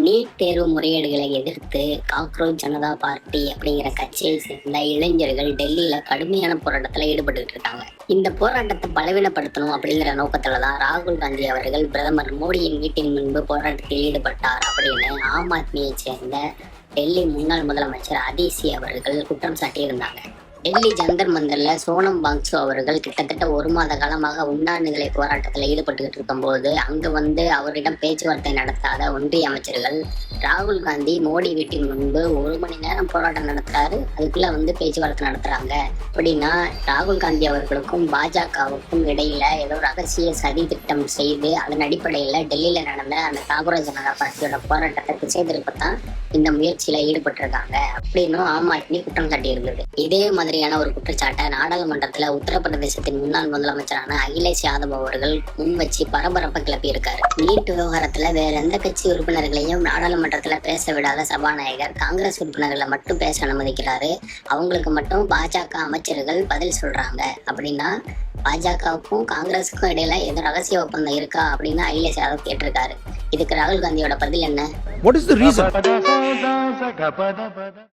NEET தேர்வு முறைகேடுகளை எதிர்த்து காக்ரோச் ஜனதா பார்ட்டி அப்படிங்கிற கட்சியை சேர்ந்த இளைஞர்கள் டெல்லியில கடுமையான போராட்டத்துல ஈடுபட்டு இருக்காங்க. இந்த போராட்டத்தை பலவீனப்படுத்தணும் அப்படிங்கிற நோக்கத்துல தான் ராகுல் காந்தி அவர்கள் பிரதமர் மோடியின் வீட்டின் முன்பு போராட்டத்தில் ஈடுபட்டார் அப்படின்னு ஆம் ஆத்மியை சேர்ந்த டெல்லி முன்னாள் முதலமைச்சர் அதிசி அவர்கள் குற்றம் சாட்டியிருந்தாங்க. டெல்லி ஜந்தர் மந்தர்ல சோனம் வாங்சு அவர்கள் கிட்டத்தட்ட 1 மாத காலமாக உண்ணாநிலை போராட்டத்தில் ஈடுபட்டுக்கிட்டு இருக்கும் போது அங்க அவரிடம் பேச்சுவார்த்தை நடத்தாத ஒன்றிய அமைச்சர்கள் ராகுல் காந்தி மோடி வீட்டின் முன்பு 1 மணி நேரம் போராட்டம் நடத்துறாரு, அதுக்குள்ள பேச்சுவார்த்தை நடத்துறாங்க அப்படின்னா ராகுல் காந்தி அவர்களுக்கும் பாஜகவுக்கும் இடையில ஏதோ ரகசிய சதி திட்டம் செய்து அதன் அடிப்படையில டெல்லியில நடந்த அந்த காங்கிரஸ் ஜனதா பார்ட்டியோட போராட்டத்தை திசை திருப்பத்தான் இந்த முயற்சியில ஈடுபட்டிருக்காங்க அப்படின்னும் ஆம் ஆத்மி குற்றம் சாட்டியிருந்தது. இதே மாதிரியான ஒரு குற்றச்சாட்டை நாடாளுமன்றத்துல உத்தரப்பிரதேசத்தின் முன்னாள் முதலமைச்சரான அகிலேஷ் யாதவ் அவர்கள் முன் வச்சு பரபரப்பை கிளப்பி இருக்காரு. நீட் விவகாரத்துல வேற எந்த கட்சி உறுப்பினர்களையும் நாடாளுமன்றத்துல பேச விடாத சபாநாயகர் காங்கிரஸ் உறுப்பினர்களை மட்டும் பேச அனுமதிக்கிறாரு. அவங்களுக்கு மட்டும் பாஜக அமைச்சர்கள் பதில் சொல்றாங்க அப்படின்னா பாஜகவுக்கும் காங்கிரஸுக்கும் இடையில ஏதோ ரகசிய ஒப்பந்தம் இருக்கா அப்படின்னு அகிலேஷ் யாதவ் கேட்டிருக்காரு. இதுக்கு ராகுல் காந்தியோட பதில் என்ன? What is the reason?